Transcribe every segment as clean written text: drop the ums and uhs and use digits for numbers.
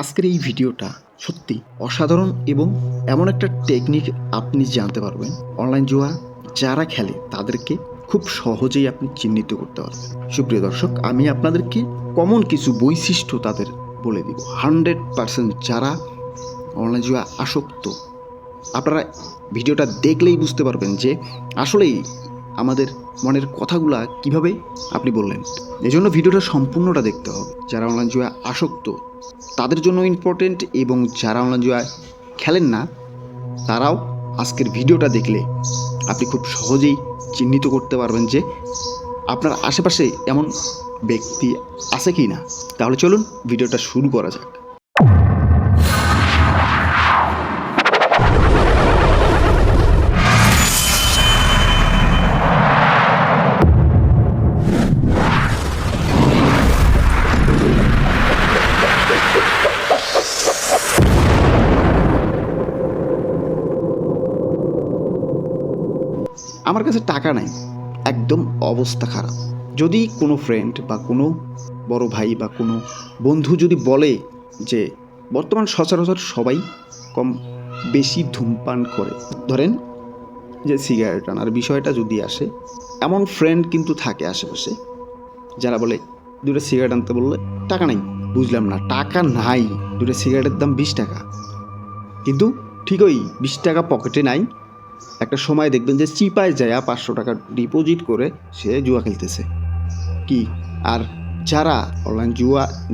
আজকের এই ভিডিওটা সত্যি অসাধারণ এবং এমন একটা টেকনিক আপনি জানতে পারবেন অনলাইন জুয়া যারা খেলে তাদেরকে খুব সহজেই আপনি চিহ্নিত করতে পারবেন। সুপ্রিয় দর্শক, আমি আপনাদেরকে কমন কিছু বৈশিষ্ট্য তাদের বলে দিব। 100% যারা অনলাইন জুয়া আসক্ত, আপনারা ভিডিওটা দেখলেই বুঝতে পারবেন যে আসলেই আমাদের মনের কথাগুলা কিভাবে আপনি বললেন। এজন্য ভিডিওটা সম্পূর্ণটা দেখতে হবে। যারা অনলাইন জুয়া আসক্ত তাদের জন্য ইম্পর্টেন্ট, এবং যারা অনলাইন জুয়া খেলেন না তারাও আজকের ভিডিওটা দেখলে আপনি খুব সহজেই চিহ্নিত করতে পারবেন যে আপনার আশেপাশে এমন ব্যক্তি আছে কি না। তাহলে চলুন ভিডিওটা শুরু করা যাক। আমার কাছে টাকা নাই, একদম অবস্থা খারাপ। যদি কোনো ফ্রেন্ড বা কোনো বড় ভাই বা কোনো বন্ধু যদি বলে যে বর্তমান সচরাচর সবাই কম বেশি ধূমপান করে, ধরেন যে সিগারেট আনার বিষয়টা যদি আসে, এমন ফ্রেন্ড কিন্তু থাকে আশেপাশে যারা বলে দুটো সিগারেট আনতে বললে টাকা নাই। বুঝলাম না, টাকা নাই, দুটো সিগারেটের দাম 20 টাকা, কিন্তু ঠিকই 20 টাকা পকেটে নাই। একটা সময় দেখবেন যে চিপায় যায় 500 টাকা ডিপোজিট করে সে জুয়া খেলতেছে কি। আর যারা অনলাইন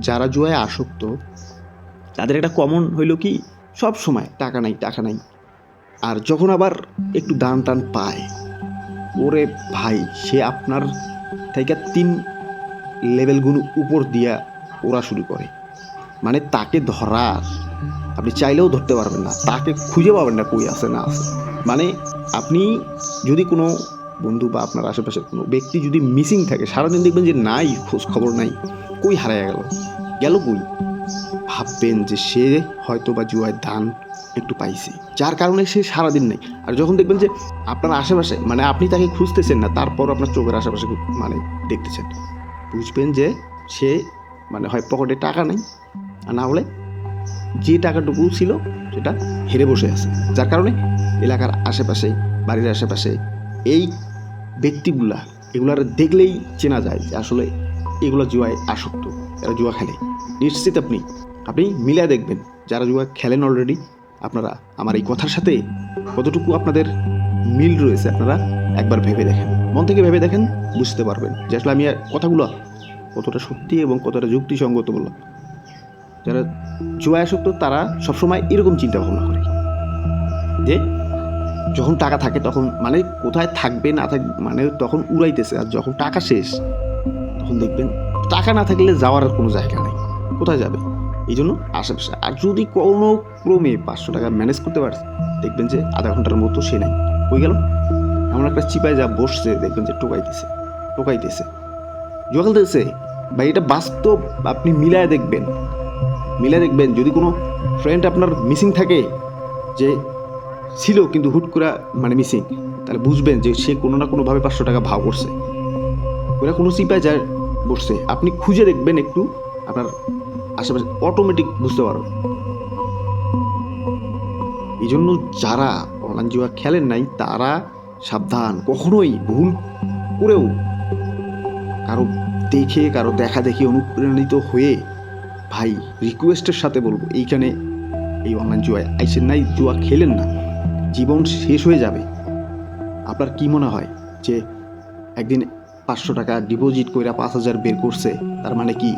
যারা জুয়ায় আসক্ত তাদের একটা কমন হইল কি, সব সময় টাকা নাই টাকা নাই। আর যখন আবার একটু দান টান পায়, ওরে ভাই, সে আপনার থেকে 3 লেভেলগুলো উপর দিয়া ওরা শুরু করে। মানে তাকে ধরা আপনি চাইলেও ধরতে পারবেন না, তাকে খুঁজে পাবেন না কই আছে না আছে। মানে আপনি যদি কোনো বন্ধু বা আপনার আশেপাশের কোনো ব্যক্তি যদি মিসিং থাকে, সারাদিন দেখবেন যে নাই, খোঁজ খবর নাই, কই হারায় গেল কই, ভাববেন যে সে হয়তো বা জুয়ায় দান একটু পাইছে, যার কারণে সে সারাদিন নেই। আর যখন দেখবেন যে আপনার আশেপাশে, মানে আপনি তাকে খুঁজতেছেন না, তারপর আপনার চোখের আশেপাশে মানে দেখতেছেন, বুঝবেন যে সে মানে হয় পকেটে টাকা নেই, আর না হলে যে টাকাটুকু ছিল সেটা হেরে বসে আছে। যার কারণে এলাকার আশেপাশে, বাড়ির আশেপাশে এই এগুলার দেখলেই চেনা যায় যে আসলে এগুলো জুয়ায় আসক্ত, এরা জুয়া খেলে। নিশ্চিত আপনি মিলিয়ে দেখবেন যারা জুয়া খেলেন অলরেডি, আপনারা আমার এই কথার সাথে কতটুকু আপনাদের মিল রয়েছে আপনারা একবার ভেবে দেখেন, মন থেকে ভেবে দেখেন, বুঝতে পারবেন যে আসলে আমি কথাগুলো কতটা সত্যি এবং কতটা যুক্তিসঙ্গত বললাম। যারা জুয়ায় আসক্ত তারা সবসময় এরকম চিন্তা ভাবনা করে যে যখন টাকা থাকে তখন মানে কোথায় থাকবে না থাকবে মানে তখন উড়াইতেছে, আর যখন টাকা শেষ তখন দেখবেন টাকা না থাকলে যাওয়ার আর কোনো জায়গা নেই, কোথায় যাবে। এই জন্য আশেপাশে, আর যদি কোনো ক্রমে 500 টাকা ম্যানেজ করতে পারে, দেখবেন যে আধা ঘন্টার মতো সে নাই, হয়ে গেল। এমন একটা চিপায় যা বসছে, দেখবেন যে টোকাইতেছে জুয়া খেলতেছে। বা এটা বাস্তব, আপনি মিলায় দেখবেন। যদি কোনো ফ্রেন্ড আপনার মিসিং থাকে, যে ছিল কিন্তু হুট করে মানে মিসিং, তাহলে বুঝবেন যে সে কোনো না কোনোভাবে 500 টাকা ভাগ করছে, ওরা কোনো চিপায় যায় বসছে। আপনি খুঁজে দেখবেন একটু, আপনার আশেপাশে অটোমেটিক বুঝতে পারবেন। এই জন্য যারা অনলাইন জুয়া খেলেন নাই তারা সাবধান, কখনোই ভুল করেও কারো দেখা দেখি অনুপ্রাণিত হয়ে, ভাই রিকোয়েস্টের সাথে বলবো, এইখানে এই অনলাইন জুয়ায় আইসেন নাই, জুয়া খেলেন না, জীবন শেষ হয়ে যাবে। আপনার কি মনে হয় যে একদিন 500 টাকা ডিপোজিট করে 5000 বের করছে, তার মানে কি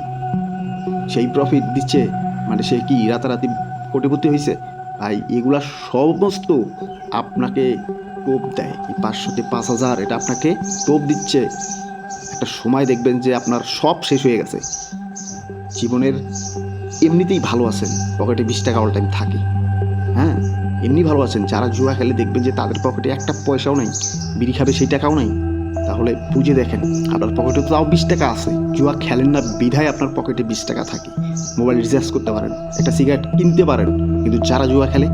সেই প্রফিট দিচ্ছে, মানে সে কি রাতারাতি কোটিপতি হয়েছে? ভাই এগুলা সমস্ত আপনাকে টোপ দেয়। 500 তে 5000 এটা আপনাকে টোপ দিচ্ছে। একটা সময় দেখবেন যে আপনার সব শেষ হয়ে গেছে। জীবনের এমনিতেই ভালো আছেন, পকেটে 20 টাকা অল টাইম থাকে, হ্যাঁ এমনি ভালো আছেন। যারা জুয়া খেলে দেখবেন যে তাদের পকেটে একটা পয়সাও নাই, বিড়ি খাবে সেই টাকাও নাই। তাহলে বুঝে দেখেন, আপনার পকেটে তো তাও 20 টাকা আছে। জুয়া খেলেন না বিধায় আপনার পকেটে 20 টাকা থাকে, মোবাইল রিচার্জ করতে পারেন, একটা সিগারেট কিনতে পারেন। কিন্তু যারা জুয়া খেলে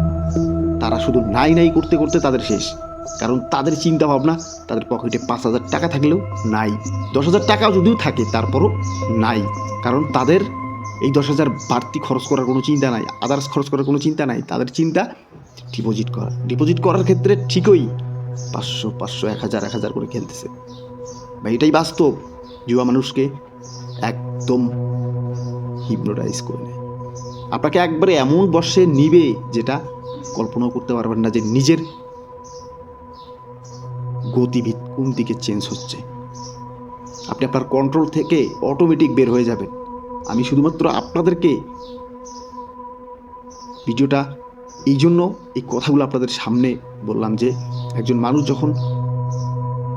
তারা শুধু নাই করতে করতে তাদের শেষ। কারণ তাদের চিন্তা ভাবনা, তাদের পকেটে 5000 টাকা থাকলেও নাই, 10,000 টাকাও যদিও থাকে তারপরও নাই। কারণ তাদের এই 10,000 বাড়তি খরচ করার কোনো চিন্তা নাই, আদার্স খরচ করার কোনো চিন্তা নাই। তাদের চিন্তা ডিপোজিট করার ক্ষেত্রে ঠিকই 500 1,000 করে খেলতেছে। বা এটাই বাস্তব। জুয়া মানুষকে একদম হিপনোটাইজ করে নেয়, আপনাকে একবারে এমন বশে নিবে যেটা কল্পনাও করতে পারবেন না যে নিজের গতিবিধি কোন দিকে চেঞ্জ হচ্ছে। আপনি আপনার কন্ট্রোল থেকে অটোমেটিক বের হয়ে যাবেন। আমি শুধুমাত্র আপনাদেরকে ভিডিওটা এই জন্য এই কথাগুলো আপনাদের সামনে বললাম যে একজন মানুষ যখন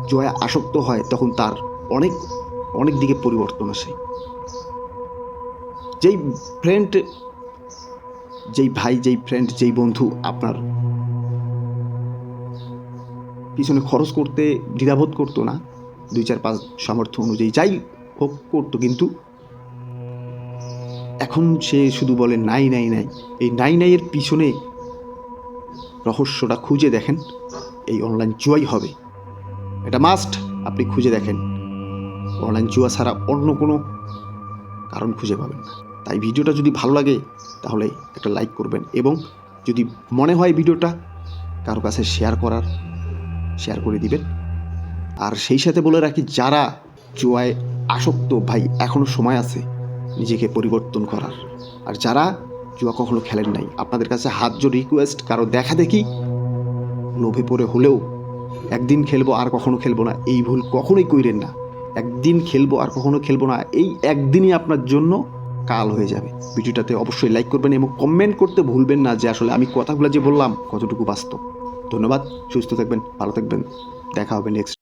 জুয়ায় আসক্ত হয় তখন তার অনেক অনেক দিকে পরিবর্তন আসে। যেই ফ্রেন্ড, যেই ভাই, যেই ফ্রেন্ড, যেই বন্ধু আপনার পিছনে খরচ করতে দ্বিধাবোধ করতো না, 2-4-5 সামর্থ্য অনুযায়ী যাই হোক করতো, কিন্তু এখন সে শুধু বলে নাই। এই নাইয়ের পিছনে রহস্যটা খুঁজে দেখেন, এই অনলাইন জুয়াই হবে। এটা মাস্ট আপনি খুঁজে দেখেন। অনলাইন জুয়া ছাড়া অন্য কোনো কারণ খুঁজে পাবেন না। তাই ভিডিওটা যদি ভালো লাগে তাহলে একটা লাইক করবেন, এবং যদি মনে হয় ভিডিওটা কারো কাছে শেয়ার করে দিবেন। আর সেই সাথে বলে রাখি, যারা জুয়ায় আসক্ত, ভাই এখনও সময় আছে নিজেকে পরিবর্তন করার। আর যারা জুয়া কখনো খেলেন নাই, আপনাদের কাছে হাত জোড় রিকোয়েস্ট, কারো দেখা দেখি লোভে পড়ে হলেও একদিন খেলবো আর কখনো খেলবো না, এই ভুল কখনোই কইরেন না। একদিন খেলবো আর কখনো খেলবো না, এই একদিনই আপনার জন্য কাল হয়ে যাবে। ভিডিওটাতে অবশ্যই লাইক করবেন এবং কমেন্ট করতে ভুলবেন না যে আসলে আমি কথাগুলো যে বললাম কতটুকু বাস্তব। ধন্যবাদ, সুস্থ থাকবেন, ভালো থাকবেন, দেখা হবে নেক্সট।